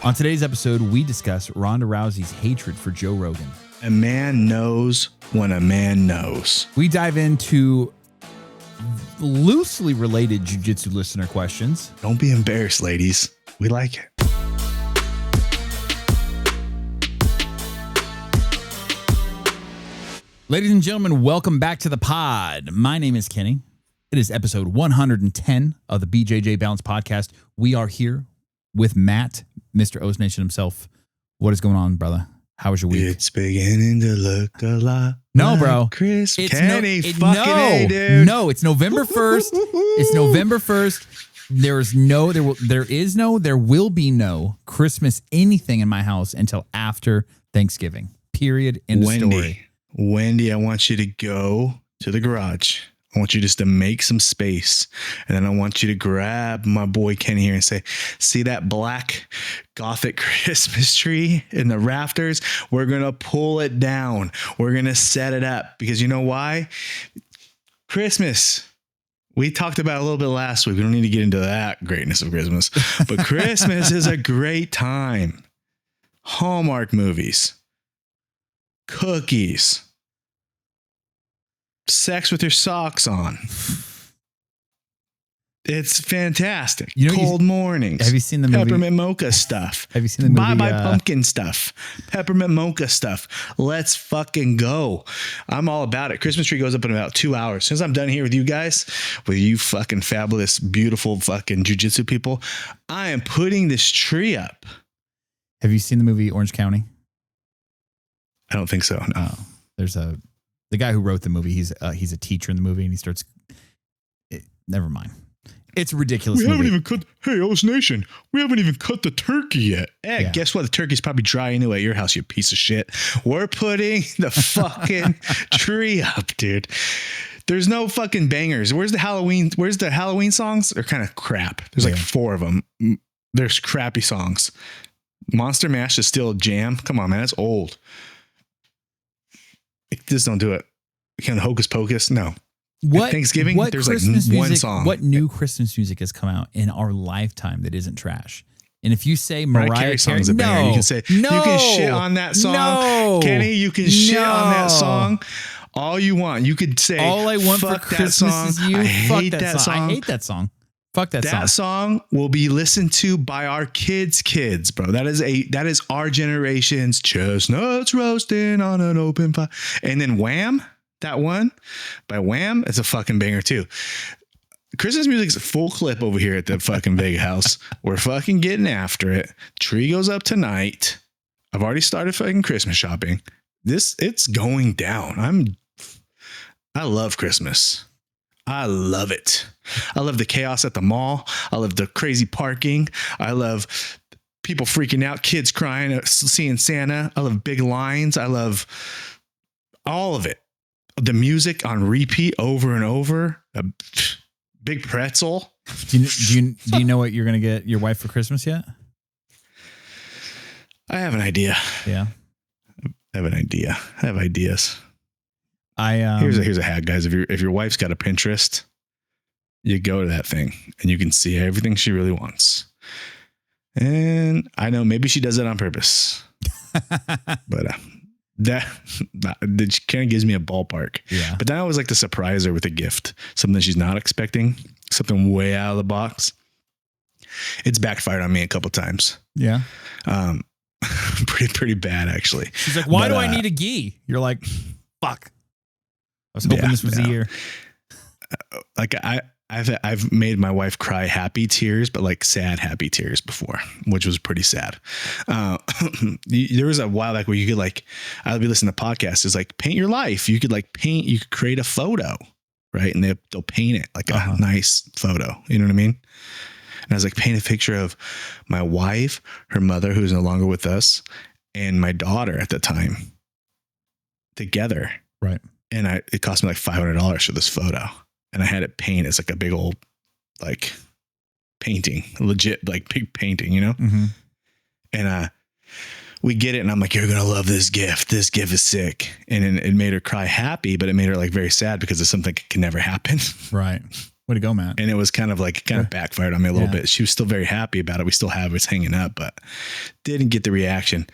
On today's episode, we discuss Ronda Rousey's hatred for Joe Rogan. A man knows when a man knows. We dive into loosely related jiu-jitsu listener questions. Don't be embarrassed, ladies. We like it. Ladies and gentlemen, welcome back to the pod. My name is Kenny. It is episode 110 of the BJJ Balance podcast. We are here with Matt, Mr. O's Nation himself. What is going on, brother? How was your week? It's beginning to look a lot. No, like bro. Chris Kenny, fucking A, dude. No, it's November 1st. It's November 1st. There will be no Christmas anything in my house until after Thanksgiving. Period. End of story. Wendy, I want you to go to the garage. I want you just to make some space. And then I want you to grab my boy Kenny here and say, see that black Gothic Christmas tree in the rafters? We're going to pull it down. We're going to set it up because you know why? Christmas. We talked about it a little bit last week. We don't need to get into that greatness of Christmas, but Christmas is a great time. Hallmark movies, cookies, sex with your socks on. It's fantastic. Cold mornings. Have you seen the movie? Peppermint mocha stuff. Have you seen the movie? Bye pumpkin stuff. Peppermint mocha stuff. Let's fucking go. I'm all about it. Christmas tree goes up in about 2 hours. Since I'm done here with you guys, with you fucking fabulous, beautiful fucking jiu-jitsu people, I am putting this tree up. Have you seen the movie Orange County? I don't think so. No. There's the guy who wrote the movie. He's a teacher in the movie, and he starts. Never mind. It's a ridiculous. We haven't even cut. Hey, O's Nation, we haven't even cut the turkey yet. Hey, yeah. Guess what? The turkey's probably dry anyway at your house, you piece of shit. We're putting the fucking tree up, dude. There's no fucking bangers. Where's the Halloween songs? They're kind of crap. There's like 4 of them. There's crappy songs. Monster Mash is still a jam. Come on, man. That's old. Just don't do it. Kind of Hocus Pocus. No. At Thanksgiving, there's Christmas like music, one song. What new Christmas music has come out in our lifetime that isn't trash? And if you say Mariah Carey, you can say you can shit on that song. Kenny, you can shit on that song all you want. You could say all I want for Christmas is you. I hate that song. I hate that song. Fuck that song. That song will be listened to by our kids, bro. That is our generation's chestnuts roasting on an open fire. And then Wham, that one by Wham, it's a fucking banger too. Christmas music's a full clip over here at the fucking Vega house. We're fucking getting after it. Tree goes up tonight. I've already started fucking Christmas shopping. It's going down. I love Christmas. I love it. I love the chaos at the mall. I love the crazy parking. I love people freaking out, kids crying, seeing Santa. I love big lines. I love all of it. The music on repeat over and over. A big pretzel. Do you know what you're going to get your wife for Christmas yet? I have an idea. Yeah. I have an idea. I have ideas. Here's a hack, guys. If your wife's got a Pinterest, you go to that thing and you can see everything she really wants. And I know maybe she does it on purpose, but that kind of gives me a ballpark. Yeah. But then I always like to surprise her with a gift, something she's not expecting, something way out of the box. It's backfired on me a couple times. Yeah. Pretty bad actually. She's like, why do I need a gi? You're like, fuck. I was hoping this was the year. Like I've made my wife cry happy tears, but like sad happy tears before, which was pretty sad. There was a while back where you could like, I would be listening to podcasts. It's like paint your life. You could like you could create a photo, right? And they'll paint it like a nice photo. You know what I mean? And I was like, paint a picture of my wife, her mother, who's no longer with us, and my daughter at the time together. Right. And it cost me like $500 for this photo. And I had it paint as like a big old, like painting, legit, like big painting, you know? Mm-hmm. And we get it. And I'm like, you're going to love this gift. This gift is sick. And it made her cry happy, but it made her like very sad because it's something that can never happen. Right. Way to go, Matt. And it was kind of backfired on me a little bit. She was still very happy about it. We still have it hanging up, but didn't get the reaction.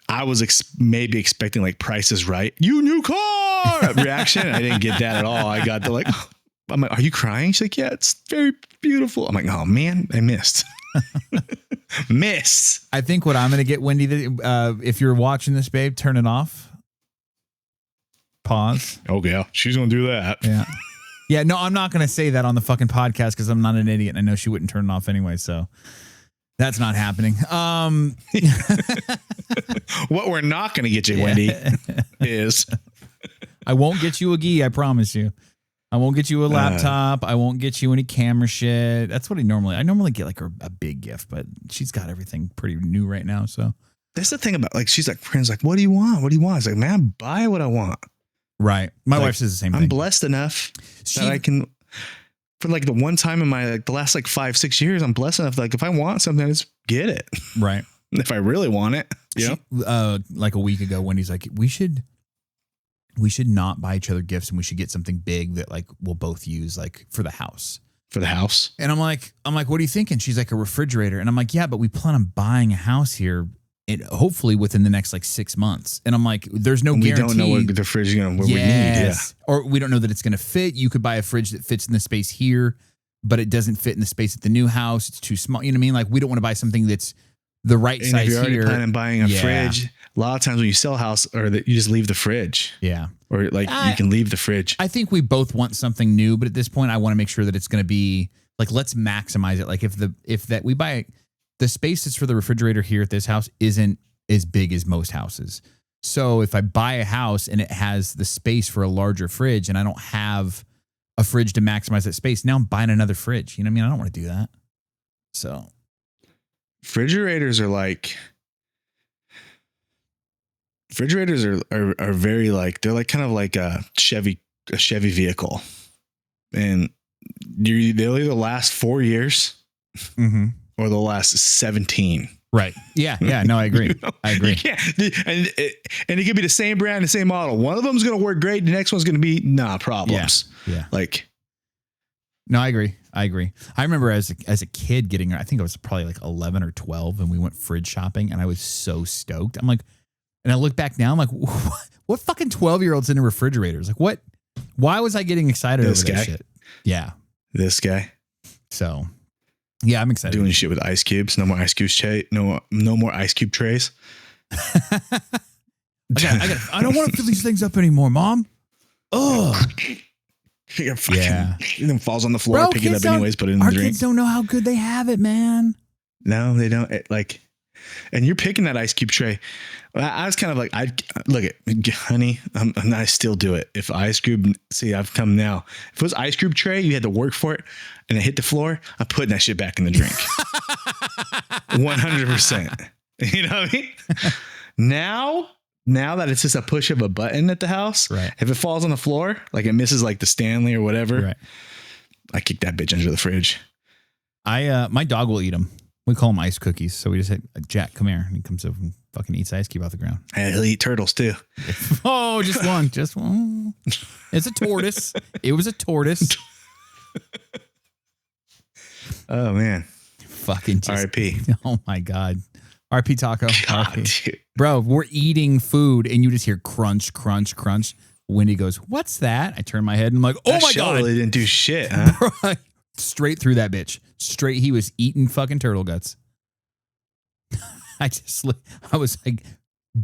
I was maybe expecting like Price is Right, you new car reaction. I didn't get that at all. I got the like, I'm like, are you crying? She's like, yeah, it's very beautiful. I'm like, oh man, I missed. I think what I'm going to get, Wendy, if you're watching this, babe, turn it off. Pause. Oh yeah, she's going to do that. Yeah. Yeah, no, I'm not going to say that on the fucking podcast because I'm not an idiot and I know she wouldn't turn it off anyway, so that's not happening. What we're not going to get you, Wendy, is... I won't get you a gi, I promise you. I won't get you a laptop. I won't get you any camera shit. That's what I normally get like a big gift, but she's got everything pretty new right now, so. That's the thing about, like, she's like, friends, like, what do you want? What do you want? It's like, man, buy what I want. Right. My wife says the same thing. I'm blessed enough that I can, for like the one time in my, like the last like 5-6 years, I'm blessed enough. Like if I want something, I just get it. Right. If I really want it, like a week ago, Wendy's like, we should not buy each other gifts and we should get something big that like we'll both use like for the house. For the house. And I'm like, what are you thinking? She's like, a refrigerator. And I'm like, yeah, but we plan on buying a house here. Hopefully within the next like 6 months. And I'm like, there's no guarantee. We don't know what the fridge is going to, what we need. Yeah. Or we don't know that it's going to fit. You could buy a fridge that fits in the space here, but it doesn't fit in the space at the new house. It's too small. You know what I mean? Like we don't want to buy something that's the right size here. If you're already planning on buying a fridge, a lot of times when you sell a house or that you just leave the fridge. Yeah. Or like you can leave the fridge. I think we both want something new, but at this point I want to make sure that it's going to be like, let's maximize it. Like if we buy the space that's for the refrigerator here at this house isn't as big as most houses. So if I buy a house and it has the space for a larger fridge and I don't have a fridge to maximize that space, now I'm buying another fridge. You know what I mean? I don't want to do that. So refrigerators are very like, they're like kind of like a Chevy vehicle. And they'll either last 4 years or they'll last 17. Right. Yeah. Yeah. No, I agree. I agree. And it could be the same brand, the same model. One of them is going to work great. The next one's going to be problems. Yeah. Like, no, I agree. I remember as a kid getting, I think I was probably like 11 or 12 and we went fridge shopping and I was so stoked. I'm like, and I look back now, I'm like, what fucking 12-year-olds into refrigerators? Like why was I getting excited over that shit? Yeah. This guy. So yeah, I'm excited. Doing shit with ice cubes. No more ice cubes. No more ice cube trays. I don't want to fill these things up anymore, Mom. Oh, yeah. And then falls on the floor, pick it up anyways, put it in the drink. Our kids don't know how good they have it, man. No, they don't. And you're picking that ice cube tray. I was kind of like, honey, I still do it. If ice cube, I've come now. If it was ice cube tray, you had to work for it and it hit the floor, I'm putting that shit back in the drink. 100%. You know what I mean? Now that it's just a push of a button at the house, right? If it falls on the floor, like it misses like the Stanley or whatever, right? I kick that bitch under the fridge. My dog will eat them. We call them ice cookies. So we just say, Jack, come here. And he comes over and fucking eats ice cube off the ground. And he'll eat turtles too. Oh, just one. It's a tortoise. It was a tortoise. Oh man. Fucking R.I.P. Oh my God. R.I.P. Taco. God, dude. Bro, we're eating food and you just hear crunch, crunch, crunch. Wendy goes, what's that? I turn my head and I'm like, oh that my God. Really didn't do shit, huh? Bro, straight through that bitch. Straight. He was eating fucking turtle guts. I was like,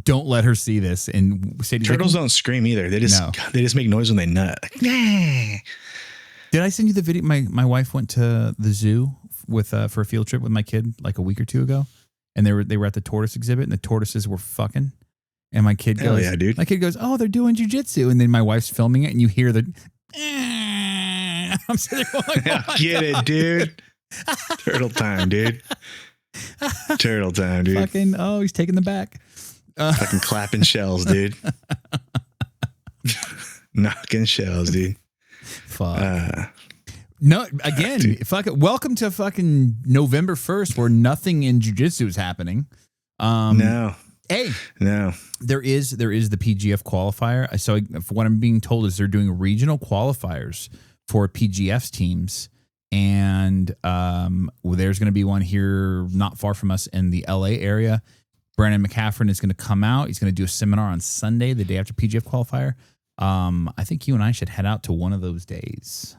don't let her see this. And Sadie's turtles don't scream either. They just make noise when they nut. Like, nah. Did I send you the video? My wife went to the zoo for a field trip with my kid like a week or two ago, and they were at the tortoise exhibit, and the tortoises were fucking. And my kid goes, hell yeah, dude. My kid goes, oh, they're doing jiu-jitsu, and then my wife's filming it, and you hear the. I'm sitting there going, oh get God. it, dude. Turtle time, dude. Turtle time, dude. Fucking, he's taking the back. Fucking clapping shells, dude. Knocking shells, dude. Fuck. No, again, fuck it. Welcome to fucking November 1st where nothing in jiu-jitsu is happening. No. Hey. No. There is the PGF qualifier. So what I'm being told is they're doing regional qualifiers for PGF's teams. And there's going to be one here not far from us in the LA area. Brandon McCaffrey is going to come out. He's going to do a seminar on Sunday, the day after PGF qualifier. I think you and I should head out to one of those days.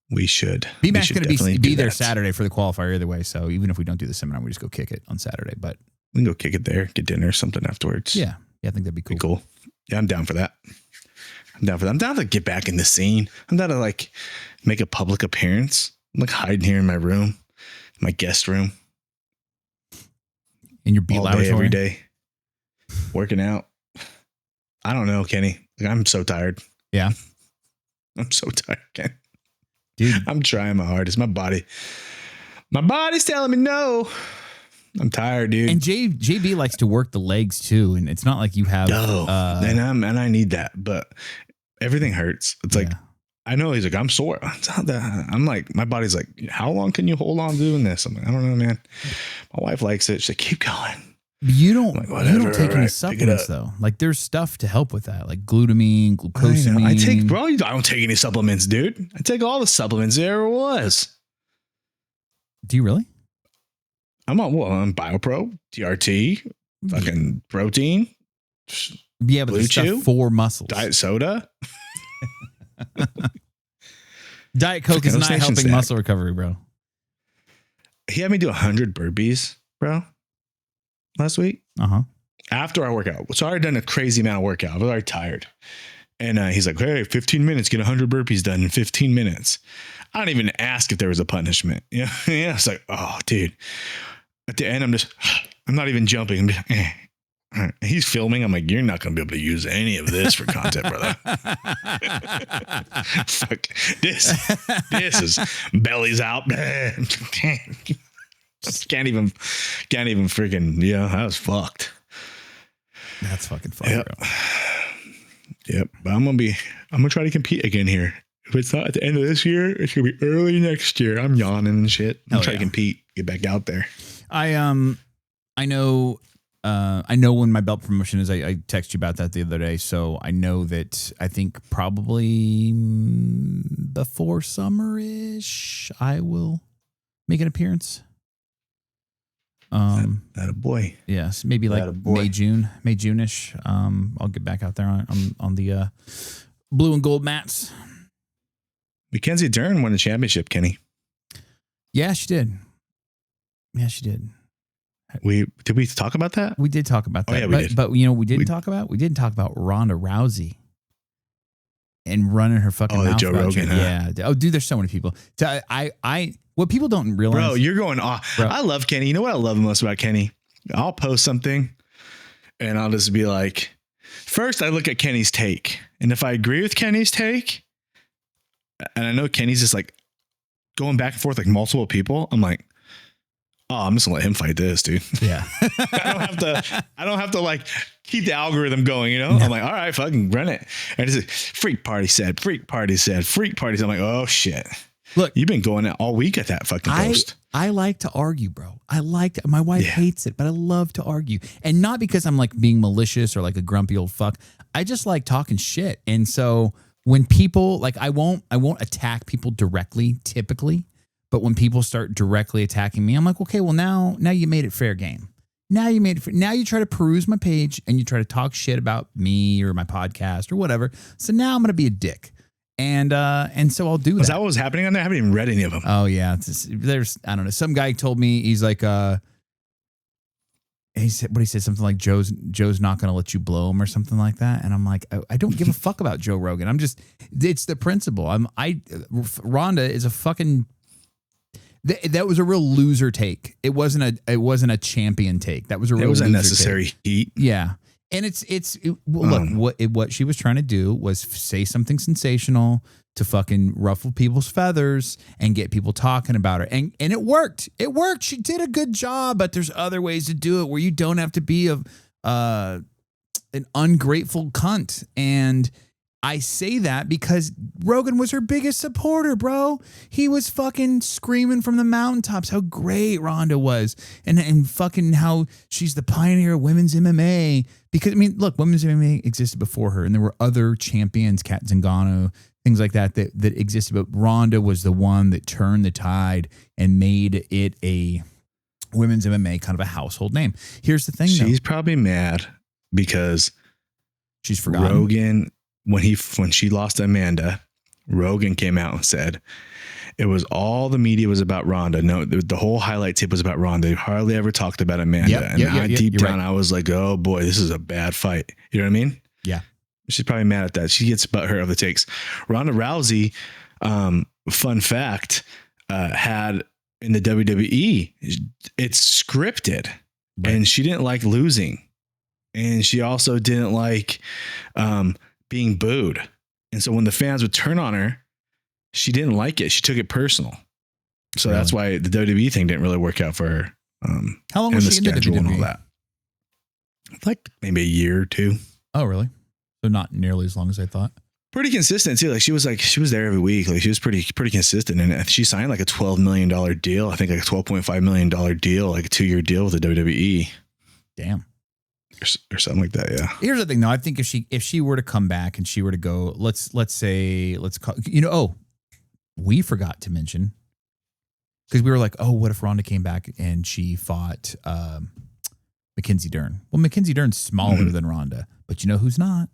We should. BMAC's going to be there Saturday for the qualifier either way. So even if we don't do the seminar, we just go kick it on Saturday. But we can go kick it there, get dinner or something afterwards. Yeah. I think that'd be cool. Yeah, I'm down for that. I'm down to get back in the scene. I'm down to like make a public appearance. I'm like hiding here in my room, my guest room. In your beat all day, every day, working out. I don't know, Kenny. Like, I'm so tired. Yeah. I'm so tired, Kenny. Dude. I'm trying my hardest. My body's telling me no. I'm tired, dude. And JB likes to work the legs too. And it's not like you have and I need that, but everything hurts. It's like I know he's like, I'm sore. It's not that. I'm like, my body's like, how long can you hold on doing this? I'm like, I don't know, man. My wife likes it. She's like, keep going. You don't take any supplements though. Like there's stuff to help with that, like glutamine, glucosamine. I don't take any supplements, dude. I take all the supplements there ever was. Do you really? I'm on BioPro, TRT, fucking protein. Yeah, but there's stuff for muscles. Diet soda. Diet Coke is not helping muscle recovery, bro. He had me do 100 burpees, bro, last week. After our workout. So I already done a crazy amount of workout. I was already tired. And he's like, hey, 15 minutes, get 100 burpees done in 15 minutes. I don't even ask if there was a punishment. Yeah. It's like, oh, dude. At the end, I'm not even jumping. I'm just, He's filming. I'm like, you're not going to be able to use any of this for content, brother. Fuck this is bellies out. Can't even freaking, that was fucked. That's fucking funny, yep. Bro. Yep. But I'm going to try to compete again here. If it's not at the end of this year, it's going to be early next year. I'm yawning and shit. I'm trying to compete, get back out there. I know when my belt promotion is. I texted you about that the other day. So I know that I think probably before summer-ish, I will make an appearance. That a boy. Yes, maybe like May, June-ish. I'll get back out there on the blue and gold mats. McKenzie Dern won the championship, Kenny. Yeah, she did. Did we talk about that? We did talk about that. Oh, yeah, we did. But we didn't talk about Ronda Rousey and running her fucking mouth. Joe Rogan. Yeah. Oh, dude, there's so many people. What people don't realize. Bro, you're going off. Bro. I love Kenny. You know what I love most about Kenny? I'll post something and I'll just be like, first I look at Kenny's take. And if I agree with Kenny's take, and I know Kenny's just like going back and forth like multiple people, I'm like, oh, I'm just gonna let him fight this, dude. Yeah. I don't have to like keep the algorithm going, you know? No. I'm like, all right, fucking run it. And it's like, freak party said. I'm like, oh shit. Look, you've been going all week at that fucking post. I like to argue, bro. My wife hates it, but I love to argue. And not because I'm like being malicious or like a grumpy old fuck. I just like talking shit. And so when people like, I won't attack people directly typically. But when people start directly attacking me, I'm like, okay, well now you made it fair game. Now you try to peruse my page and you try to talk shit about me or my podcast or whatever. So now I'm going to be a dick. And so I'll do that. Is that what was happening on there? I haven't even read any of them. Oh yeah. I don't know. Some guy told me, he's like, he said something like Joe's not going to let you blow him or something like that. And I'm like, I don't give a fuck about Joe Rogan. It's the principle. Ronda is a fucking, that was a real loser take. It wasn't a champion take. That was a real loser take. It was unnecessary heat. Yeah. And look, what she was trying to do was say something sensational to fucking ruffle people's feathers and get people talking about her. And it worked. It worked. She did a good job, but there's other ways to do it where you don't have to be an ungrateful cunt. And I say that because Rogan was her biggest supporter, bro. He was fucking screaming from the mountaintops how great Ronda was and fucking how she's the pioneer of women's MMA. Because, I mean, look, women's MMA existed before her, and there were other champions, Kat Zingano, things like that existed. But Ronda was the one that turned the tide and made it a women's MMA kind of a household name. Here's the thing, she's probably mad because she's forgotten. Rogan, when she lost to Amanda, Rogan came out and said it was all the media was about Ronda. No, the whole highlight tape was about Ronda. They hardly ever talked about Amanda. Deep down, I was like, oh boy, this is a bad fight. You know what I mean? Yeah. She's probably mad at that. She gets butthurt of the takes. Ronda Rousey, fun fact, had in the WWE, it's scripted, right. And she didn't like losing. And she also didn't like being booed. And so when the fans would turn on her, she didn't like it. She took it personal. So that's why the WWE thing didn't really work out for her. How long was she in the WWE? And all that? Like maybe a year or two. Oh, really? So not nearly as long as I thought. Pretty consistent too. Like she was there every week. Like she was pretty consistent. And she signed like a $12 million deal. I think like a $12.5 million deal, like a 2-year deal with the WWE. Damn. Or something like that. Yeah. Here's the thing though. I think if she were to come back and she were to go, let's call, we forgot to mention, because we were like, oh, what if Ronda came back and she fought McKenzie Dern? Well, McKenzie Dern's smaller than Ronda, but you know who's not?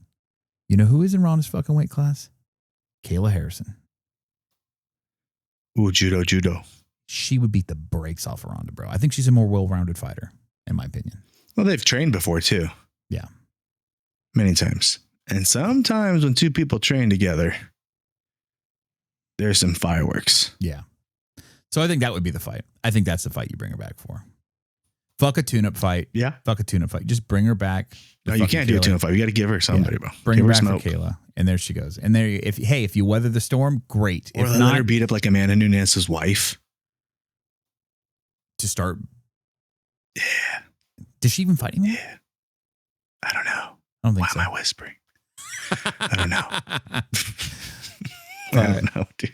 You know who is in Ronda's fucking weight class? Kayla Harrison. Ooh, judo. She would beat the brakes off of Ronda, bro. I think she's a more well-rounded fighter, in my opinion. Well, they've trained before too. Yeah. Many times. And sometimes when two people train together, there's some fireworks. Yeah. So I think that would be the fight. I think that's the fight you bring her back for. Fuck a tune-up fight. Yeah. Fuck a tune-up fight. Just bring her back. No, you can't do a tune-up fight. You got to give her somebody, bro. Bring her back for Kayla. And there she goes. And there, if you weather the storm, great. Or let her beat up like Amanda Nunes' wife. To start. Yeah. Does she even fight anymore? Yeah. I don't know. I don't think so. Why am I whispering? I don't know. I don't know, dude.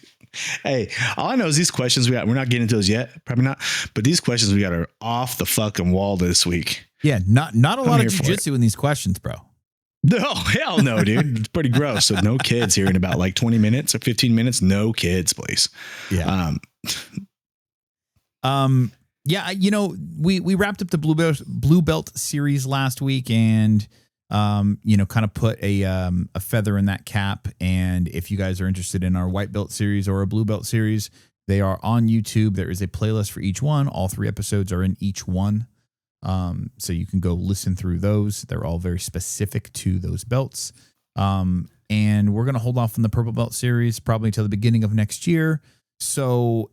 Hey, all I know is these questions we're not getting into those yet. Probably not. But these questions we got are off the fucking wall this week. Yeah. Not a lot of jiu-jitsu in these questions, bro. No, hell no, dude. It's pretty gross. So no kids here in about like 20 minutes or 15 minutes. No kids, please. Yeah. Yeah, we wrapped up the blue belt series last week, and kind of put a feather in that cap. And if you guys are interested in our white belt series or a blue belt series, they are on YouTube. There is a playlist for each one. All 3 episodes are in each one, so you can go listen through those. They're all very specific to those belts. And we're gonna hold off on the purple belt series probably until the beginning of next year. So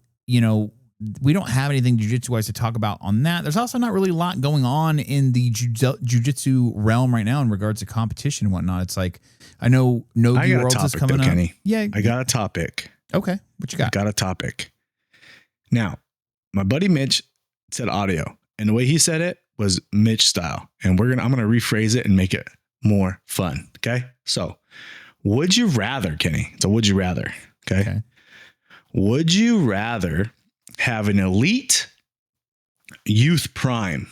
we don't have anything jiu-jitsu wise to talk about on that. There's also not really a lot going on in the jiu-jitsu realm right now in regards to competition and whatnot. It's like, I know No-Gi Worlds is coming up. Kenny. Yeah. I got a topic. Okay. What you got? I got a topic. Now, my buddy Mitch said audio, and the way he said it was Mitch style. And I'm going to rephrase it and make it more fun. Okay. So would you rather, Kenny? So would you rather? Okay. Would you rather have an elite youth prime,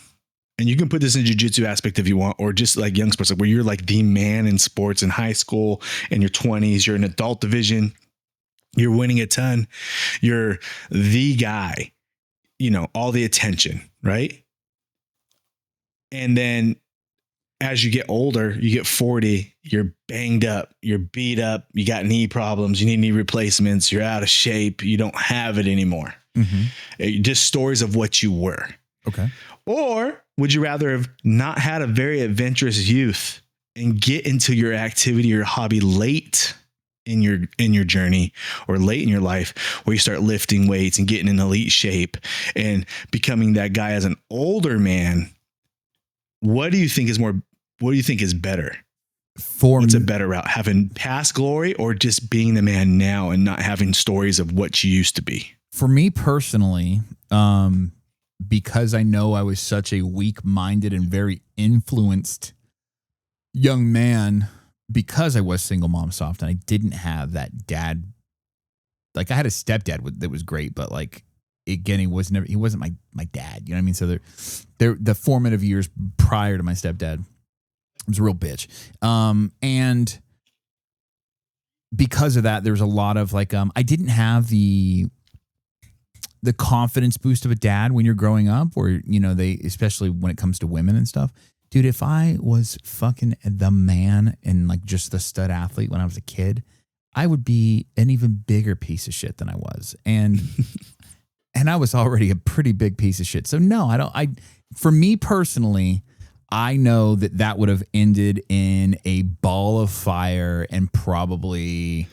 and you can put this in jiu-jitsu aspect if you want, or just like young sports, like where you're like the man in sports in high school, in your 20s, you're in adult division, you're winning a ton, you're the guy, all the attention, right? And then as you get older, you get 40, you're banged up, you're beat up, you got knee problems, you need knee replacements, you're out of shape, you don't have it anymore. Mm-hmm. Just stories of what you were. Okay. Or would you rather have not had a very adventurous youth and get into your activity or hobby late in your journey, or late in your life, where you start lifting weights and getting in elite shape and becoming that guy as an older man? What do you think is better? What's a better route? Having past glory, or just being the man now and not having stories of what you used to be? For me personally, because I know I was such a weak-minded and very influenced young man, because I was single mom soft and I didn't have that dad. Like, I had a stepdad that was great, but like, again, he wasn't my dad. You know what I mean? So the formative years prior to my stepdad was a real bitch. And because of that, there's a lot of like, I didn't have the confidence boost of a dad when you're growing up, or, you know, especially when it comes to women and stuff. Dude, if I was fucking the man and like just the stud athlete when I was a kid, I would be an even bigger piece of shit than I was. And and I was already a pretty big piece of shit. So no, for me personally, I know that would have ended in a ball of fire and probably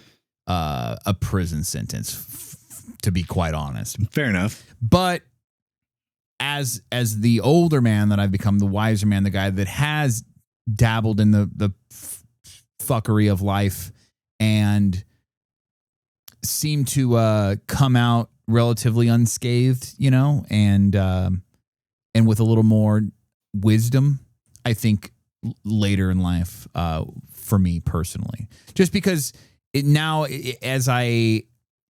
a prison sentence, to be quite honest. Fair enough. But as the older man that I've become, the wiser man, the guy that has dabbled in the fuckery of life and seemed to come out relatively unscathed, you know, and with a little more wisdom, I think later in life, for me personally, just because as I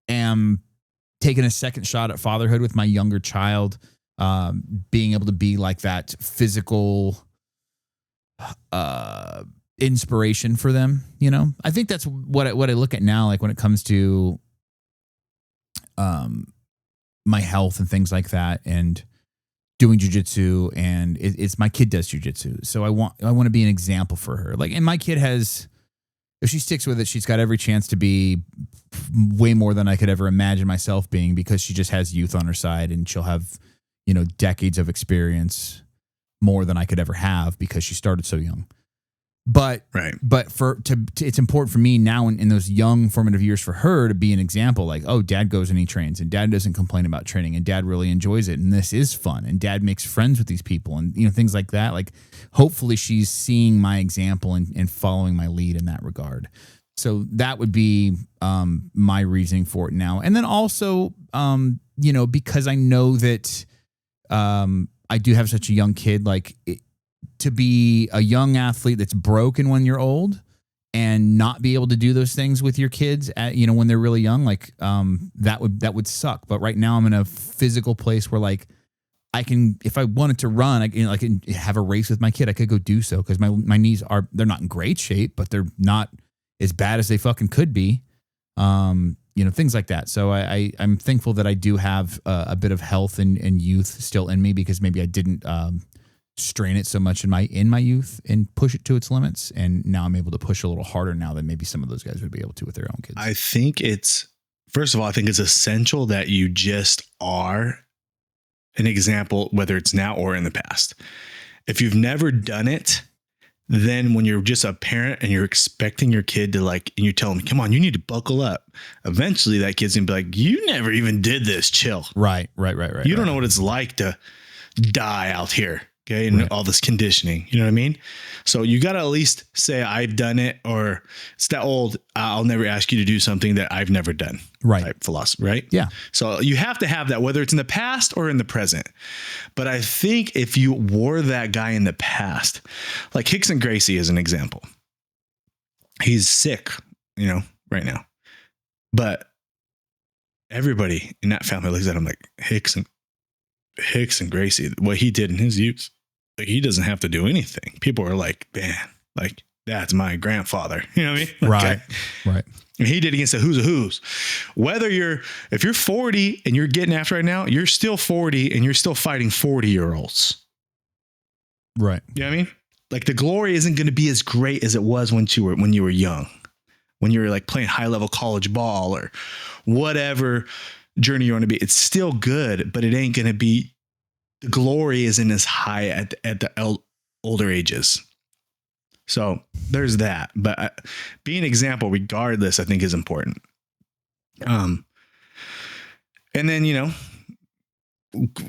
am taking a second shot at fatherhood with my younger child, being able to be like that physical inspiration for them, you know, I think that's what I look at now, like when it comes to my health and things like that, and doing jiu-jitsu, and it's my kid does jiu-jitsu, so I want to be an example for her. Like, and my kid has, if she sticks with it, she's got every chance to be way more than I could ever imagine myself being, because she just has youth on her side, and she'll have, you know, decades of experience more than I could ever have because she started so young. But right. But it's important for me now in those young formative years for her to be an example. Like, oh, dad goes and he trains, and dad doesn't complain about training, and dad really enjoys it, and this is fun, and dad makes friends with these people, and, you know, things like that. Like, hopefully she's seeing my example and following my lead in that regard. So that would be my reasoning for it now. And then also, you know, because I know that I do have such a young kid, like to be a young athlete that's broken when you're old and not be able to do those things with your kids you know, when they're really young, like that would suck. But right now I'm in a physical place where, like, I can, if I wanted to run, I can have a race with my kid. I could go do so, because my knees they're not in great shape, but they're not as bad as they fucking could be. You know, things like that. So I'm thankful that I do have a bit of health and youth still in me, because maybe I didn't strain it so much in my youth and push it to its limits. And now I'm able to push a little harder now than maybe some of those guys would be able to with their own kids. I think first of all, I think it's essential that you just are an example, whether it's now or in the past. If you've never done it, then when you're just a parent and you're expecting your kid to, like, and you tell them, come on, you need to buckle up. Eventually that kid's gonna be like, you never even did this. Chill. Right. You don't know what it's like to die out here. Okay. And all this conditioning, you know what I mean? So you got to at least say, I've done it, or it's that old, I'll never ask you to do something that I've never done. Right. Type philosophy, right? Yeah. So you have to have that, whether it's in the past or in the present. But I think if you were that guy in the past, like Rickson Gracie is an example. He's sick, you know, right now. But everybody in that family looks at him like, Rickson Gracie, what he did in his youth, like, he doesn't have to do anything. People are like, man, like, that's my grandfather. You know what I mean? Right. Right. And he did against the who's of who's. If you're 40 and you're getting after right now, you're still 40 and you're still fighting 40-year-olds. Right. You know what I mean? Like, the glory isn't going to be as great as it was when you were young, when you were like playing high level college ball or whatever journey you want to be. It's still good, but it ain't going to be, the glory isn't as high at the older ages. So there's that, but being an example regardless, I think, is important. And then, you know,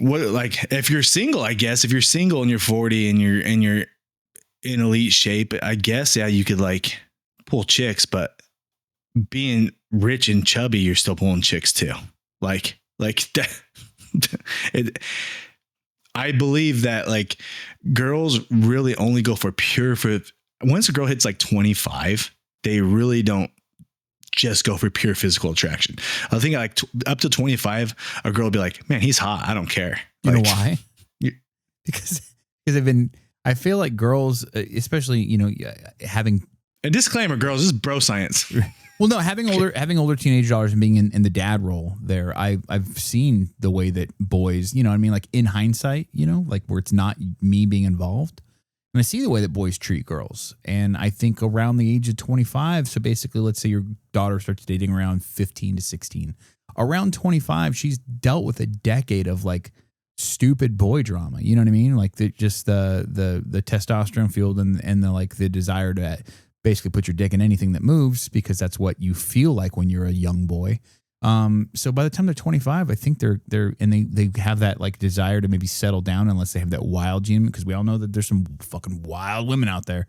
what, like, if you're single, I guess if you're single and you're 40 and you're in elite shape, I guess, yeah, you could like pull chicks, but being rich and chubby, you're still pulling chicks too. Like that. I believe that, like, girls really only go for once a girl hits like 25, they really don't just go for pure physical attraction. I think like up to 25, a girl will be like, man, he's hot. I don't care. You know why? Because I feel like girls, especially, you know, having A disclaimer, girls, this is bro science. Well, no, having older teenage daughters and being in the dad role there, I've seen the way that boys, you know what I mean? Like in hindsight, you know, like where it's not me being involved. And I see the way that boys treat girls. And I think around the age of 25, so basically let's say your daughter starts dating around 15 to 16. Around 25, she's dealt with a decade of like stupid boy drama. You know what I mean? Like the testosterone fueled and the like the desire to basically put your dick in anything that moves because that's what you feel like when you're a young boy. So by the time they're 25, I think they're they have that like desire to maybe settle down unless they have that wild gene, because we all know that there's some fucking wild women out there.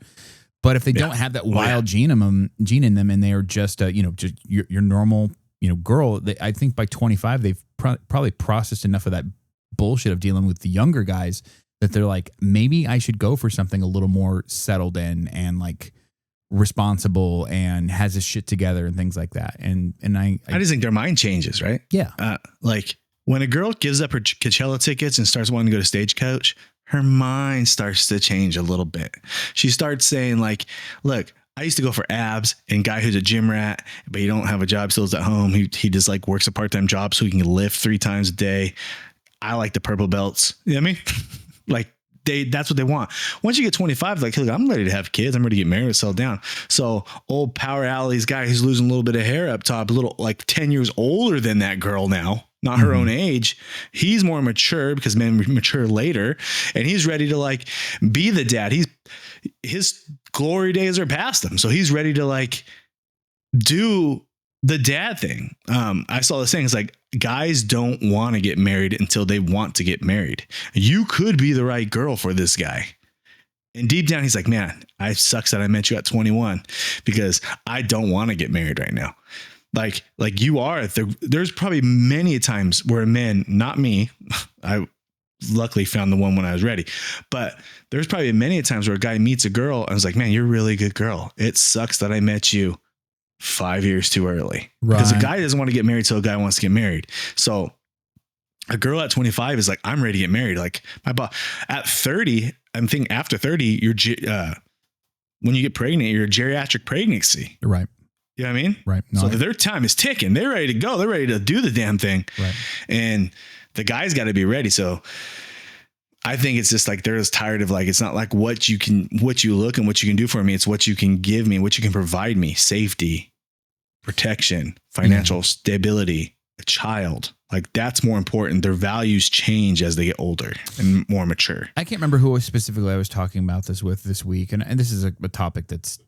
But if they don't have that wild gene in them and they are just just your normal girl, I think by 25 they've probably processed enough of that bullshit of dealing with the younger guys that they're like, maybe I should go for something a little more settled in and like responsible and has his shit together and things like that. And I just think their mind changes, right? Yeah. Like when a girl gives up her Coachella tickets and starts wanting to go to Stagecoach, her mind starts to change a little bit. She starts saying like, look, I used to go for abs, and guy who's a gym rat, but he don't have a job, still is at home. He just like works a part-time job so he can lift 3 times a day. I like the purple belts. You know what I mean? Like that's what they want. Once you get 25, like, look, I'm ready to have kids. I'm ready to get married, settle down. So old Power Alley's guy who's losing a little bit of hair up top, a little like 10 years older than that girl now, not her own age. He's more mature because men mature later, and he's ready to like be the dad. His glory days are past him. So he's ready to like do the dad thing. I saw this thing. It's like guys don't want to get married until they want to get married. You could be the right girl for this guy. And deep down, he's like, man, I sucks that I met you at 21 because I don't want to get married right now. Like you are. There's probably many times where men, not me, I luckily found the one when I was ready, but there's probably many times where a guy meets a girl and is like, man, you're a really good girl. It sucks that I met you 5 years too early. Right. Because a guy doesn't want to get married till a guy wants to get married. So a girl at 25 is like, I'm ready to get married. Like my boss at 30, I'm thinking after 30, when you get pregnant, you're a geriatric pregnancy. Right. You know what I mean? Right. No, so their time is ticking. They're ready to go. They're ready to do the damn thing. Right. And the guy's got to be ready. So I think it's just like, they're just tired of like, it's not like what you look and what you can do for me. It's what you can give me, what you can provide me, safety, protection, financial stability, a child. Like that's more important. Their values change as they get older and more mature. I can't remember who specifically I was talking about this with this week. And this is a topic that's,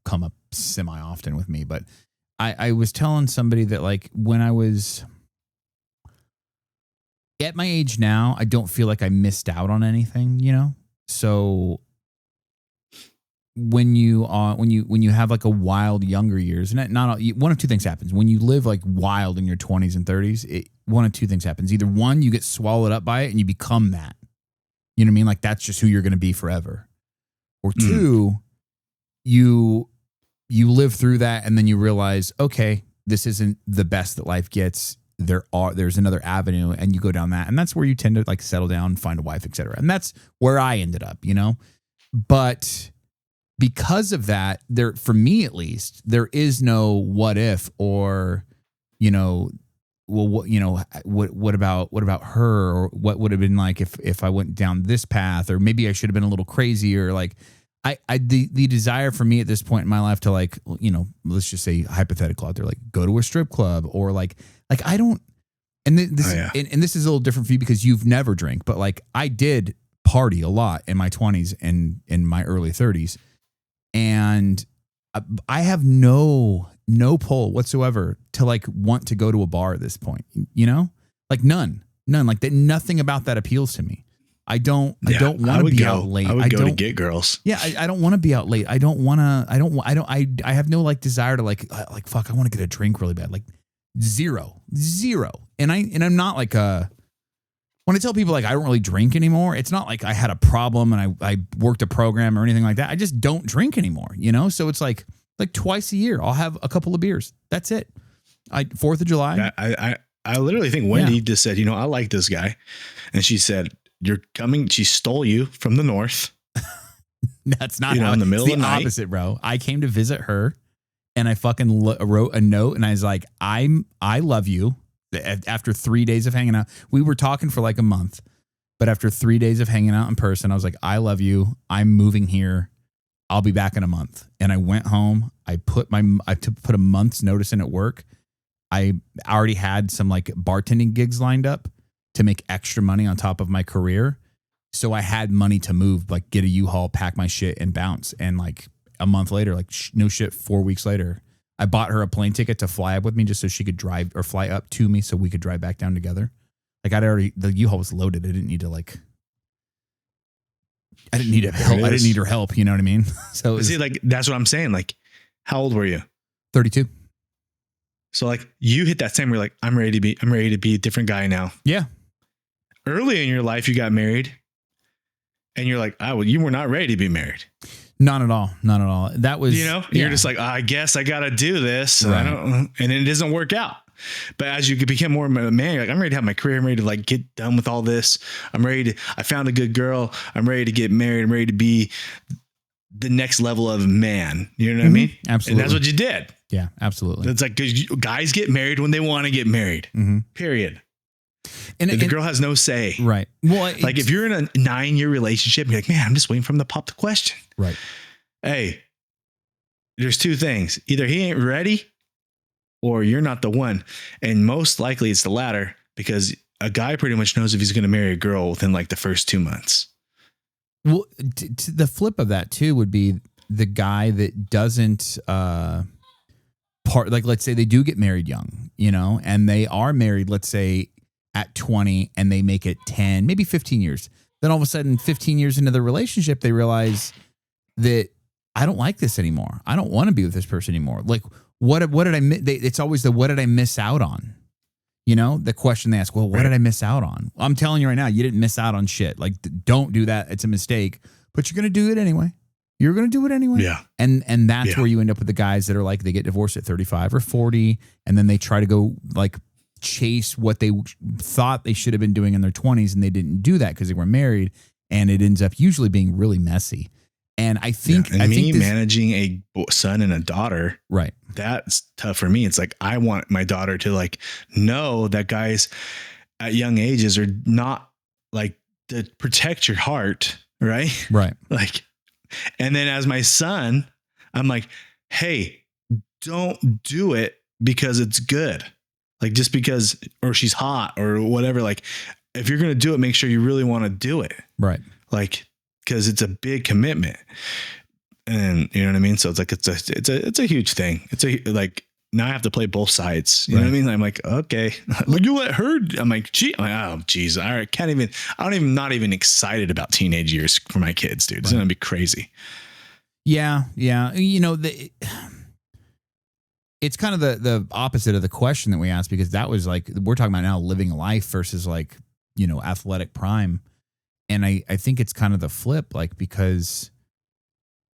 come up semi often with me, but I was telling somebody that like when I was at my age now, I don't feel like I missed out on anything, So when you have like a wild younger years, and one of two things happens when you live like wild in your 20s and 30s. One of two things happens: either one, you get swallowed up by it and you become that, you know what I mean? Like that's just who you're going to be forever, or two, you live through that and then you realize, okay, this isn't the best that life gets. There's another avenue, and you go down that, and that's where you tend to like settle down, find a wife, etc. And that's where I ended up, But because of that, for me at least, there is no what if or, what about her, or what would have been like if I went down this path, or maybe I should have been a little crazier. Like the desire for me at this point in my life to like, let's just say hypothetical out there, like go to a strip club or like I don't, and this is a little different for you because you've never drank, but like I did party a lot in my 20s and in my early 30s. And I have no pull whatsoever to like want to go to a bar at this point, like none, like that. Nothing about that appeals to me. I don't want to be out late. I would go to get girls. Yeah. I don't want to be out late. I have no like desire to like, fuck, I want to get a drink really bad. Like zero. And I'm not like when I tell people like I don't really drink anymore, it's not like I had a problem and I worked a program or anything like that. I just don't drink anymore, So it's like twice a year I'll have a couple of beers. That's it. 4th of July. I literally think Wendy just said, I like this guy. And she said, you're coming. She stole you from the north. That's not in the middle it's of the night. opposite, bro. I came to visit her and I fucking wrote a note and I was like, I love you. After 3 days of hanging out, we were talking for like a month, but after 3 days of hanging out in person, I was like, I love you. I'm moving here. I'll be back in a month. And I went home. I put a month's notice in at work. I already had some like bartending gigs lined up to make extra money on top of my career. So I had money to move, like get a U-Haul, pack my shit and bounce. And like a month later, like no shit, 4 weeks later, I bought her a plane ticket to fly up with me just so she could drive or fly up to me so we could drive back down together. Like the U-Haul was loaded. I didn't need her help. I didn't need her help. You know what I mean? So See, like, that's what I'm saying. Like, how old were you? 32. So like you hit that same, we're like, I'm ready to be a different guy now. Yeah. Early in your life, you got married and you're like, oh, well, you were not ready to be married. Not at all. Not at all. That was, you're just like, I guess I got to do this. Right. And then it doesn't work out. But as you become more of a man, you're like, I'm ready to have my career. I'm ready to like get done with all this. I found a good girl. I'm ready to get married. I'm ready to be the next level of man. You know what I mean? Absolutely. And that's what you did. Yeah, absolutely. It's like, guys get married when they want to get married, period. And the girl has no say. Right. Well, like if you're in a 9-year relationship, you're like, man, I'm just waiting for him to pop the question. Right. Hey, there's two things. Either he ain't ready or you're not the one. And most likely it's the latter, because a guy pretty much knows if he's going to marry a girl within like the first 2 months. Well, the flip of that too would be the guy that doesn't, like, let's say they do get married young, and they are married, let's say at 20 and they make it 10, maybe 15 years. Then all of a sudden, 15 years into the relationship, they realize that I don't like this anymore. I don't want to be with this person anymore. Like, what did I miss? It's always what did I miss out on? The question they ask, well, what did I miss out on? I'm telling you right now, you didn't miss out on shit. Like, don't do that. It's a mistake, but you're going to do it anyway. You're going to do it anyway. Yeah. And that's where you end up with the guys that are like, they get divorced at 35 or 40. And then they try to go like chase what they thought they should have been doing in their 20s. And they didn't do that because they were married. And it ends up usually being really messy. And I think, managing a son and a daughter, right? That's tough for me. It's like, I want my daughter to like know that guys at young ages are not like to protect your heart. Right. Right. Like, and then as my son, I'm like, hey, don't do it because it's good. Like just because, or she's hot or whatever. Like if you're going to do it, make sure you really want to do it. Right. Like, cause it's a big commitment and you know what I mean? So it's like, it's a huge thing. Like now I have to play both sides. You know what I mean? I'm like, okay, like you let her, I'm like, gee, oh geez. I not even excited about teenage years for my kids, dude. It's going to be crazy. Yeah. Yeah. It's kind of the opposite of the question that we asked, because that was like, we're talking about now living life versus like, athletic prime. And I think it's kind of the flip, like, because,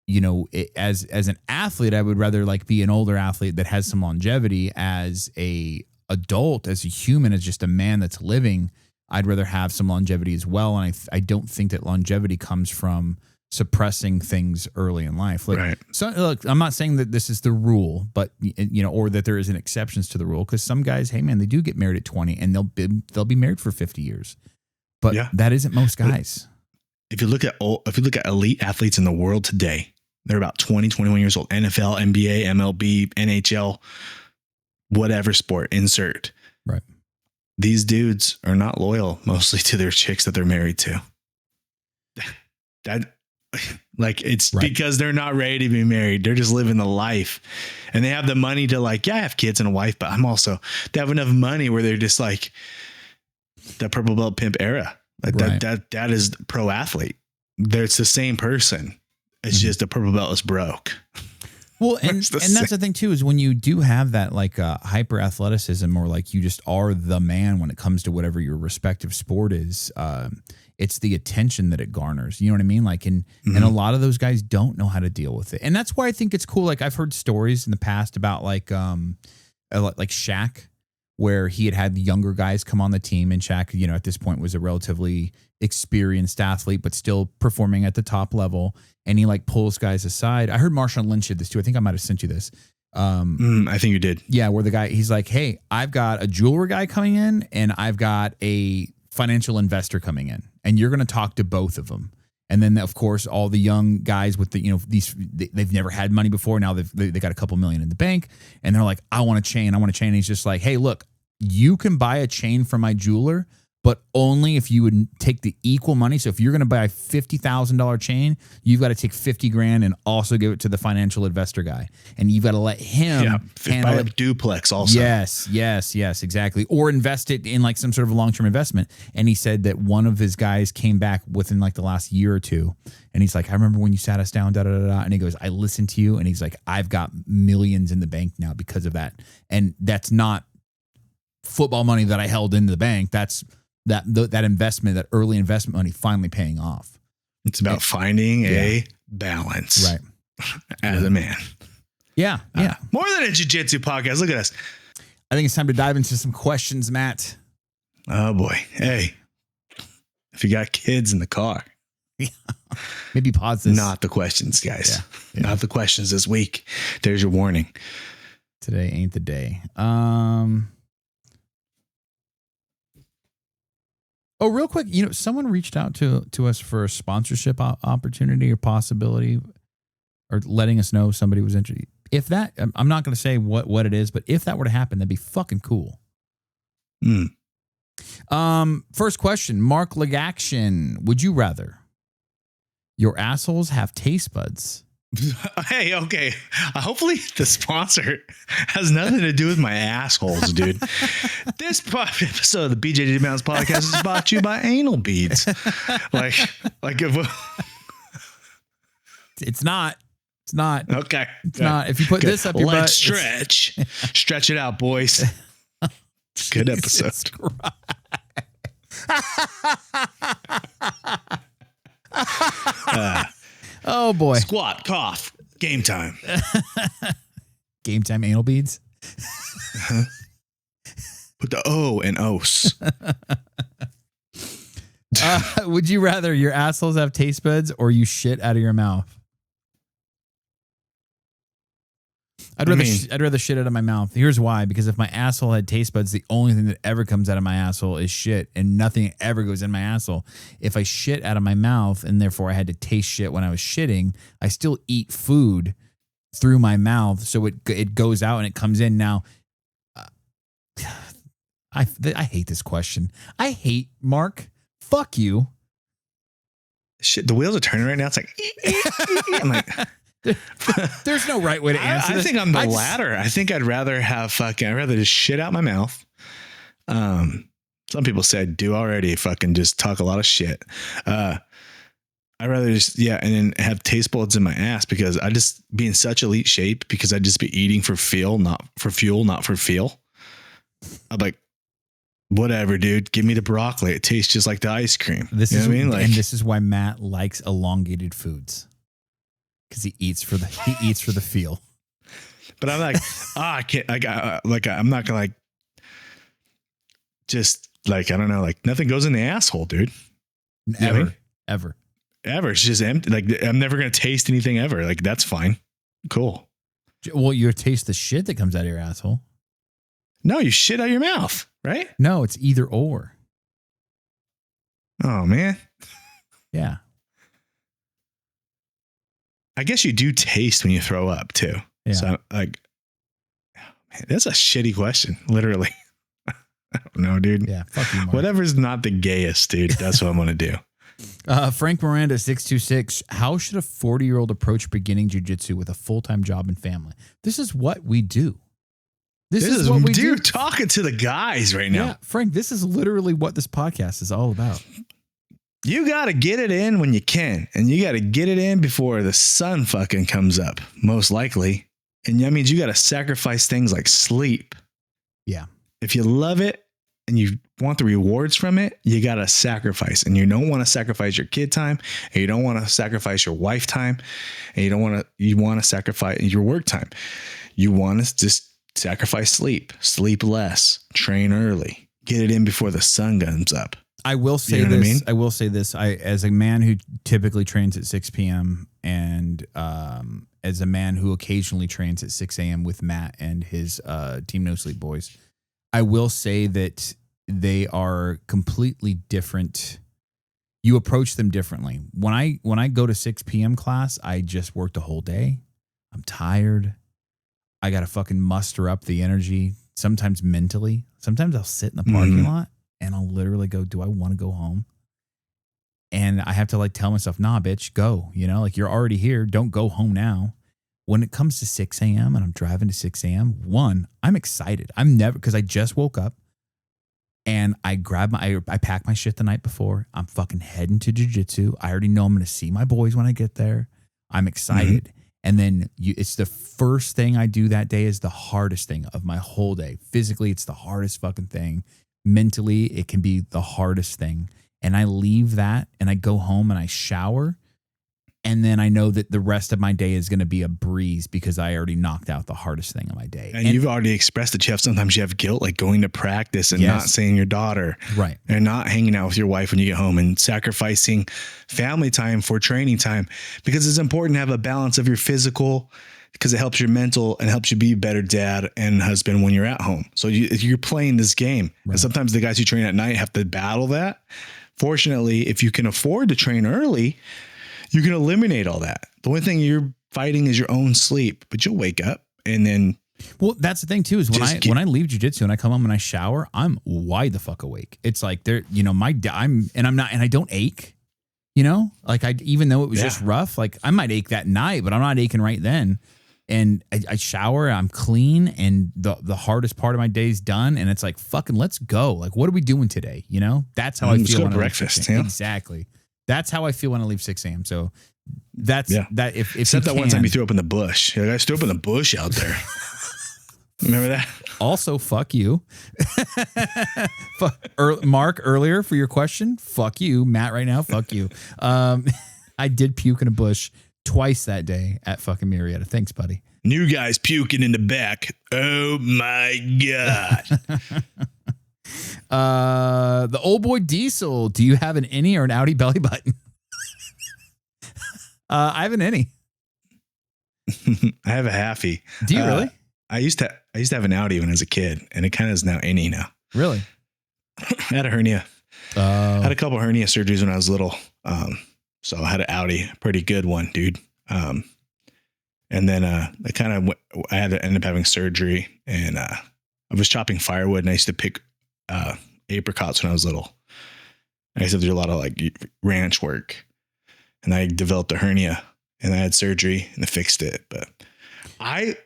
as an athlete, I would rather like be an older athlete that has some longevity. As a adult, as a human, as just a man that's living, I'd rather have some longevity as well. And I don't think that longevity comes from suppressing things early in life. Like, right. So look, I'm not saying that this is the rule, but or that there isn't exceptions to the rule. Because some guys, hey man, they do get married at 20 and they'll be married for 50 years. But that isn't most guys. If you look at elite athletes in the world today, they're about 20, 21 years old. NFL, NBA, MLB, NHL, whatever sport, insert. Right. These dudes are not loyal mostly to their chicks that they're married to. That, like, it's because they're not ready to be married. They're just living the life. And they have the money to like, I have kids and a wife, but they have enough money where they're just like the purple belt pimp era. Like that is pro athlete. It's the same person. It's just the purple belt is broke. Well, and that's the thing too, is when you do have that like hyper athleticism, or like you just are the man when it comes to whatever your respective sport is, it's the attention that it garners. You know what I mean? Like, and a lot of those guys don't know how to deal with it. And that's why I think it's cool. Like I've heard stories in the past about like Shaq, where he had the younger guys come on the team, and Shaq, you know, at this point was a relatively experienced athlete, but still performing at the top level. And he like pulls guys aside. I heard Marshawn Lynch did this too. I think I might have sent you this. I think you did. Yeah, where the guy, he's like, hey, I've got a jeweler guy coming in and I've got a financial investor coming in, and you're going to talk to both of them. And then, of course, all the young guys with the, you know, they've never had money before. Now they got a couple million in the bank, and they're like, I want a chain. And he's just like, hey, look, you can buy a chain from my jeweler, but only if you would take the equal money. So if you're going to buy a $50,000 chain, you've got to take 50 grand and also give it to the financial investor guy. And you've got to let him buy a duplex also. Yes, exactly. Or invest it in like some sort of a long-term investment. And he said that one of his guys came back within like the last year or two. And he's like, I remember when you sat us down, And he goes, I listened to you. And he's like, I've got millions in the bank now because of that. And that's not football money that I held in the bank. That's that investment, that early investment money finally paying off. It's about finding a balance, right? As a man. Yeah. More than a jiu-jitsu podcast. Look at us. I think it's time to dive into some questions, Matt. Oh boy. Hey, if you got kids in the car, maybe pause this. Not the questions, guys. Not the questions this week. There's your warning. Today ain't the day. Oh, real quick, you know, someone reached out to us for a sponsorship opportunity or possibility, or letting us know somebody was interested. If that, I'm not going to say what it is, but if that were to happen, that'd be fucking cool. First question, Mark Legaction. Would you rather your assholes have taste buds? Hey, okay. Hopefully the sponsor has nothing to do with my assholes, dude. This episode of the BJJ Mountains podcast is brought to you by anal beads. Like if it's not. Okay. It's not. If you put this up your butt, stretch it out, boys. It's a good episode. Oh boy. Squat, cough, game time. Game time anal beads. Put the O in os. Would you rather your assholes have taste buds or you shit out of your mouth? I'd rather shit out of my mouth. Here's why. Because if my asshole had taste buds, the only thing that ever comes out of my asshole is shit, and nothing ever goes in my asshole. If I shit out of my mouth and therefore I had to taste shit when I was shitting, I still eat food through my mouth, so it goes out and it comes in. Now, I hate this question. I hate Mark. Fuck you. Shit, the wheels are turning right now. It's like, I'm like. There's no right way to answer this. I think I'm the latter. I think I'd rather just shit out my mouth. Some people say I do already fucking just talk a lot of shit. I'd rather just, and then have taste buds in my ass because I just be in such elite shape because I'd just be eating for feel, not for fuel, not for feel. I'm like, whatever, dude, give me the broccoli. It tastes just like the ice cream. This is what I mean? And this is why Matt likes elongated foods. Because he eats for the feel. But I'm like, I can't, I'm not gonna just I don't know, nothing goes in the asshole, dude. Ever. It's just empty. I'm never gonna taste anything ever. That's fine. Cool. Well, you taste the shit that comes out of your asshole. No, you shit out of your mouth, right? No, it's either or. Oh man. Yeah. I guess you do taste when you throw up too. Yeah. So man, that's a shitty question. Literally. I don't know, dude. Yeah. Fuck you, Mark. Whatever's not the gayest, dude. That's what I'm going to do. Frank Miranda 626. How should a 40-year-old approach beginning jiu-jitsu with a full-time job and family? This is what we do. This is what we do. You're talking to the guys right now. Yeah, Frank, this is literally what this podcast is all about. You got to get it in when you can, and you got to get it in before the sun fucking comes up, most likely. And that means you got to sacrifice things like sleep. Yeah. If you love it and you want the rewards from it, you got to sacrifice. And you don't want to sacrifice your kid time, and you don't want to sacrifice your wife time, and you want to sacrifice your work time. You want to just sacrifice sleep less, train early, get it in before the sun comes up. I will say this. I mean? I will say this. As a man who typically trains at 6 p.m. and as a man who occasionally trains at 6 a.m. with Matt and his Team No Sleep boys, I will say that they are completely different. You approach them differently. When I go to 6 p.m. class, I just worked a whole day. I'm tired. I got to fucking muster up the energy, sometimes mentally. Sometimes I'll sit in the parking lot and I'll literally go, do I want to go home? And I have to like tell myself, nah, bitch, go. You know, like you're already here. Don't go home now. When it comes to 6 a.m. and I'm driving to 6 a.m., one, I'm excited. Because I just woke up and I pack my shit the night before. I'm fucking heading to jiu-jitsu. I already know I'm going to see my boys when I get there. I'm excited. And then it's the first thing I do that day is the hardest thing of my whole day. Physically, it's the hardest fucking thing. Mentally, it can be the hardest thing. And I leave that and I go home and I shower. And then I know that the rest of my day is going to be a breeze because I already knocked out the hardest thing of my day. And you've already expressed that sometimes you have guilt, like going to practice and not seeing your daughter. Right. And not hanging out with your wife when you get home and sacrificing family time for training time, because it's important to have a balance of your physical, because it helps your mental and helps you be a better dad and husband when you're at home. So you're playing this game. Right. And sometimes the guys who train at night have to battle that. Fortunately, if you can afford to train early, you can eliminate all that. The only thing you're fighting is your own sleep, but you'll wake up and then. Well, that's the thing too, is when I leave jiu-jitsu and I come home and I shower, I'm wide the fuck awake. It's like I don't ache, like even though it was just rough, like I might ache that night, but I'm not aching right then. And I shower, I'm clean, and the hardest part of my day is done. And it's like, fucking, let's go. Like, what are we doing today? That's how I feel. Let's go when to breakfast. Yeah? Exactly. That's how I feel when I leave 6 a.m. So that's that. If except that one time you threw up in the bush. I threw up in the bush out there. Remember that? Also, fuck you. Mark, earlier for your question, fuck you. Matt right now, fuck you. I did puke in a bush twice that day at fucking Marietta. Thanks, buddy. New guys puking in the back. Oh my God. The old boy Diesel. Do you have an innie or an outie belly button? I have an innie. I have a halfie. Do you really? I used to have an outie when I was a kid, and it kind of is now innie now. Really? I had a hernia. I had a couple hernia surgeries when I was little. So I had an outie, a pretty good one, dude. And then I had to end up having surgery, and I was chopping firewood, and I used to pick apricots when I was little. I used to do a lot of like ranch work, and I developed a hernia, and I had surgery and I fixed it. But I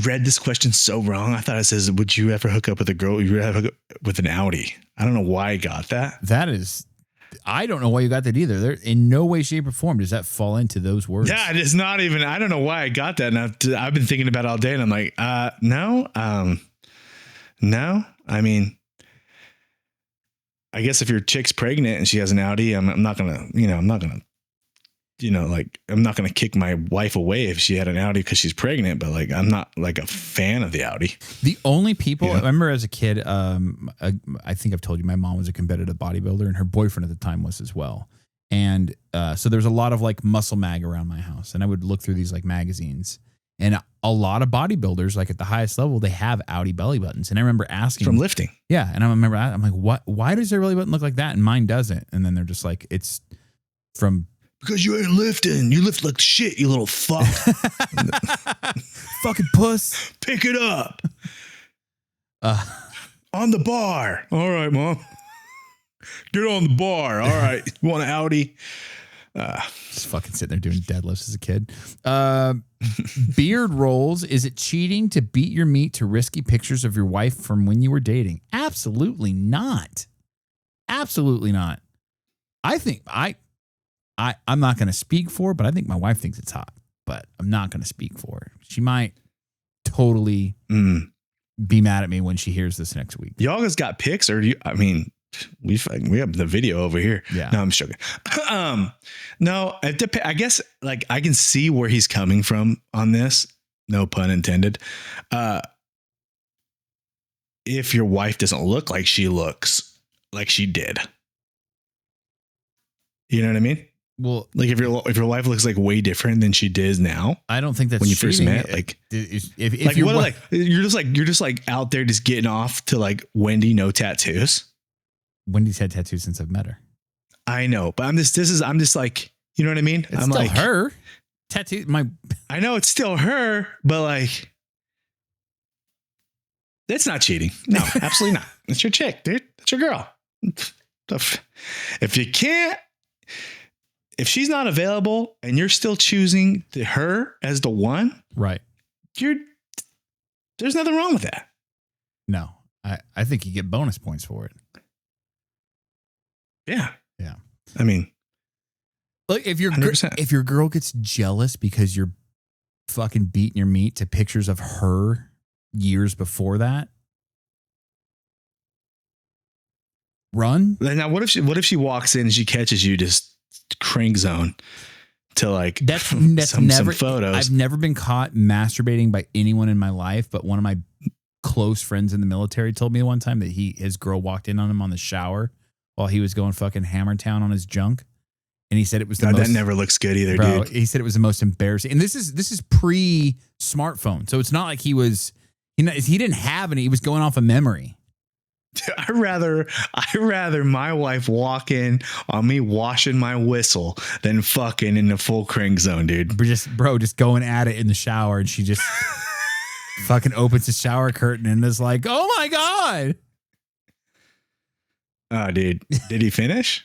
read this question so wrong. I thought it says, would you ever hook up with a girl? You would ever hook up with an outie. I don't know why I got that. I don't know why you got that either. There, in no way, shape, or form does that fall into those words. Yeah, it is not even. I don't know why I got that. And I've been thinking about it all day, and I'm like, no. I mean, I guess if your chick's pregnant and she has an outie, I'm not gonna kick my wife away if she had an outie because she's pregnant. But like, I'm not like a fan of the outie. The only people I remember as a kid, I think I've told you, my mom was a competitive bodybuilder, and her boyfriend at the time was as well. And so there's a lot of like muscle mag around my house, and I would look through these like magazines, and a lot of bodybuilders, like at the highest level, they have outie belly buttons. And I remember asking from lifting. Yeah. And I'm like, why does their belly button look like that? And mine doesn't. And then they're just like, it's from. Because you ain't lifting. You lift like shit, you little fuck. Fucking puss. Pick it up. On the bar. All right, Mom. Get on the bar. All right. You want an outie? Just fucking sitting there doing deadlifts as a kid. Beard rolls. Is it cheating to beat your meat to risky pictures of your wife from when you were dating? Absolutely not. Absolutely not. I think I'm not going to speak for her, but I think my wife thinks it's hot, but I'm not going to speak for her. She might totally be mad at me when she hears this next week. Y'all guys got pics, or we have the video over here. Yeah. No, I'm joking. No, I guess like I can see where he's coming from on this. No pun intended. if your wife doesn't look like she looks like she did. You know what I mean? Well, like if your wife looks like way different than she does now. I don't think that's when you first cheating. met. Like if like you're what, like you're just like out there just getting off to like Wendy, no tattoos. Wendy's had tattoos since I've met her. I know, but I'm just like, you know what I mean? It's I'm still like her tattoo. I know it's still her, but like, that's not cheating. No, absolutely not. It's your chick, dude. That's your girl. If you can't, if she's not available and you're still choosing her as the one, right? There's nothing wrong with that. No, I think you get bonus points for it. Yeah. Yeah. I mean, look, if your 100%. if your girl gets jealous because you're fucking beating your meat to pictures of her years before that, run. Now, what if she walks in and she catches you just crank zone to like that's some never photos? I've never been caught masturbating by anyone in my life, but one of my close friends in the military told me one time that his girl walked in on him on the shower while he was going fucking hammer town on his junk. And he said it was the most, that never looks good either, bro, dude. He said it was the most embarrassing. And this is pre-smartphone. So it's not like he didn't have any. He was going off of memory. I'd rather my wife walk in on me washing my whistle than fucking in the full crank zone, dude. Just going at it in the shower, and she just fucking opens the shower curtain and is like, "Oh my God." Oh, dude. Did he finish?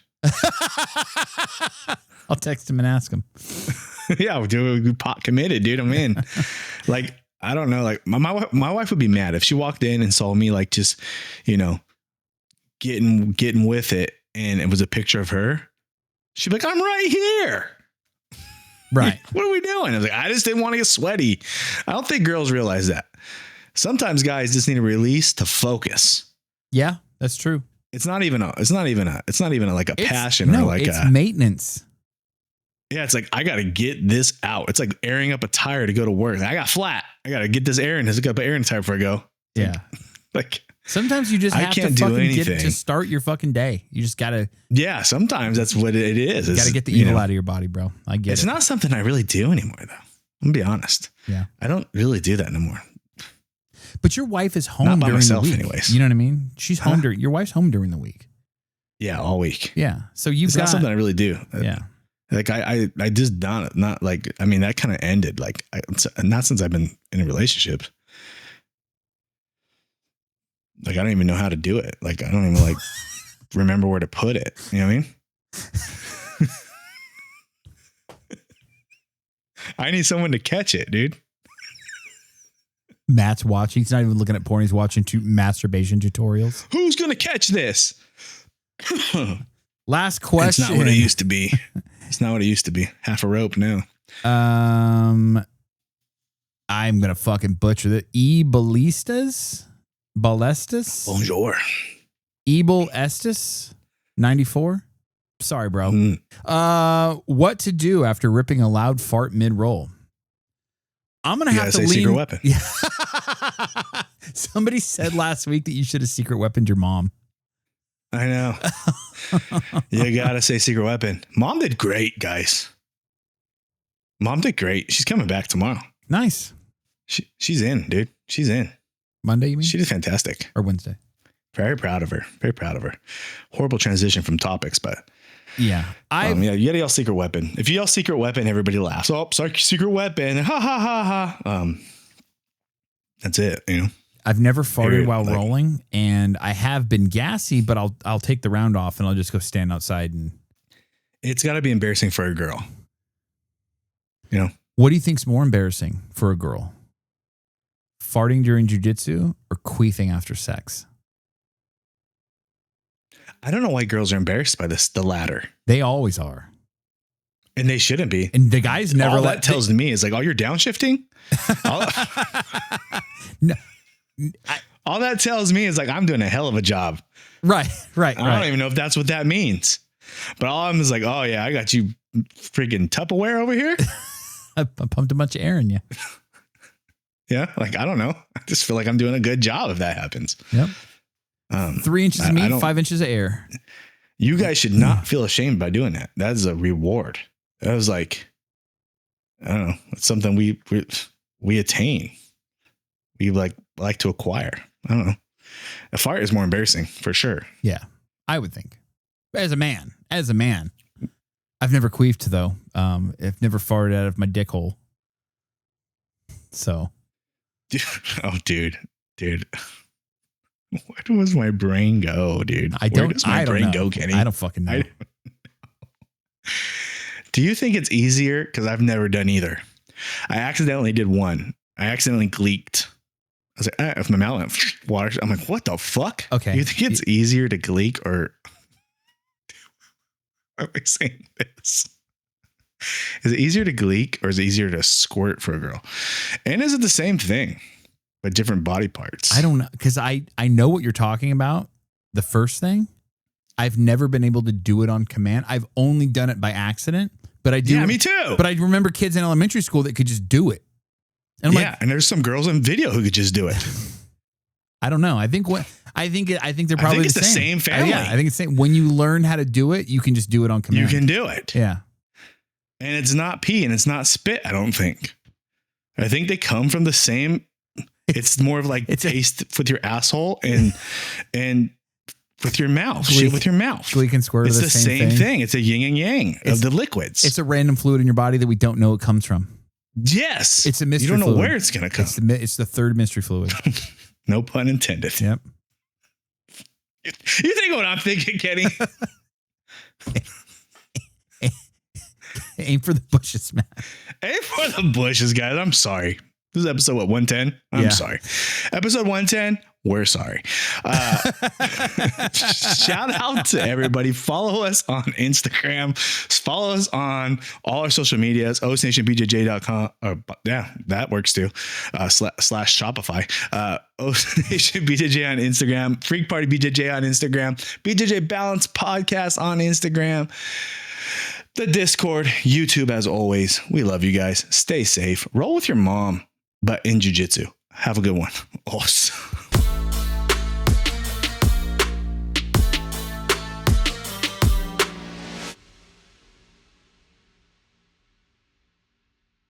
I'll text him and ask him. Yeah, dude, pot committed, dude. I'm in. Like, I don't know. Like my wife would be mad if she walked in and saw me like just, you know, getting with it, and it was a picture of her. She'd be like, "I'm right here." Right. What are we doing? I was like, I just didn't want to get sweaty. I don't think girls realize that. Sometimes guys just need a release to focus. Yeah, that's true. It's not even like a passion or like it's maintenance. Yeah, it's like I got to get this out. It's like airing up a tire to go to work. I got flat. I got to get this air in. I got to put air in the tire before I go. Yeah. Like sometimes you just have to fucking get it to start your fucking day. You just got to. Yeah, sometimes that's what it is. You got to get the evil out of your body, bro. I get it. It's not something I really do anymore, though. I'm going to be honest. Yeah. I don't really do that anymore. But your wife is home during the week. Anyways. You know what I mean? She's home your wife's home during the week. Yeah, all week. Yeah. So it's not something I really do. Yeah. Like I just not like, I mean, that kind of ended like not since I've been in a relationship. Like, I don't even know how to do it. Like, I don't even like remember where to put it. You know what I mean? I need someone to catch it, dude. Matt's watching. He's not even looking at porn. He's watching masturbation tutorials. Who's going to catch this? Last question. It's not what it used to be. It's not what it used to be. Half a rope now. I'm going to fucking butcher that. Ballistas? Bonjour. Ebel Estes 94. Sorry, bro. What to do after ripping a loud fart mid-roll? I'm going to have to lean. Secret weapon. Yeah. Somebody said last week that you should have secret weaponed your mom. I know. You got to say secret weapon. Mom did great, guys. Mom did great. She's coming back tomorrow. Nice. She's in, dude. She's in. Monday, you mean? She did fantastic. Or Wednesday. Very proud of her. Very proud of her. Horrible transition from topics, but yeah. You got to yell secret weapon. If you yell secret weapon, everybody laughs. Oh, sorry, secret weapon. Ha ha ha ha. That's it. You know. I've never farted while rolling, and I have been gassy, but I'll take the round off and I'll just go stand outside. And it's got to be embarrassing for a girl. You know. What do you think's more embarrassing for a girl? Farting during jiu-jitsu or queefing after sex? I don't know why girls are embarrassed by this. The latter. They always are. And they shouldn't be. And the guys never. All that tells me is like, oh, you're downshifting? No. All that tells me is like, I'm doing a hell of a job. Right. I don't even know if that's what that means. But all I'm is like, oh yeah, I got you freaking Tupperware over here. I pumped a bunch of air in you. Yeah. Like, I don't know. I just feel like I'm doing a good job if that happens. Yep. 3 inches of meat, 5 inches of air. You guys should not feel ashamed by doing that. That is a reward. That was like, I don't know. It's something we attain. We like to acquire. I don't know. A fart is more embarrassing for sure. Yeah, I would think. As a man, I've never queefed though. I've never farted out of my dick hole. So, dude, where does my brain go, dude? Where does my brain go, Kenny? I don't fucking know. Do you think it's easier? Because I've never done either. I accidentally did one. I accidentally gleeked. I was like, if my mouth went water, I'm like, what the fuck? Okay. Do you think it's easier to gleek or? Why am I saying this? Is it easier to gleek or is it easier to squirt for a girl? And is it the same thing, but different body parts? I don't know. Because I know what you're talking about. The first thing, I've never been able to do it on command. I've only done it by accident, but I do. Yeah, me too. But I remember kids in elementary school that could just do it. And I'm like, and there's some girls on video who could just do it. I don't know. I think they're probably the same family. Yeah, I think it's the same. When you learn how to do it, you can just do it on command. You can do it. Yeah. And it's not pee and it's not spit, I don't think. I think they come from the same. It's more of like taste with your asshole and with your mouth. Shit with your mouth. Gleek and squirt. It's the same thing. It's a yin and yang of the liquids. It's a random fluid in your body that we don't know it comes from. Yes. It's a mystery fluid. You don't know fluid. where it's going to come. It's the third mystery fluid. No pun intended. Yep. You think what I'm thinking, Kenny? Aim for the bushes, man. Aim for the bushes, guys. I'm sorry. This is episode, 110? I'm sorry. Episode 110, we're sorry. Shout out to everybody. Follow us on Instagram. Follow us on all our social medias, osnationbjj.com. Yeah, that works too. Slash Shopify. osnationbjj on Instagram. Freak Party BJJ on Instagram. BJJ Balance Podcast on Instagram. The Discord, YouTube, as always. We love you guys. Stay safe. Roll with your mom, but in jiu-jitsu. Have a good one. Awesome.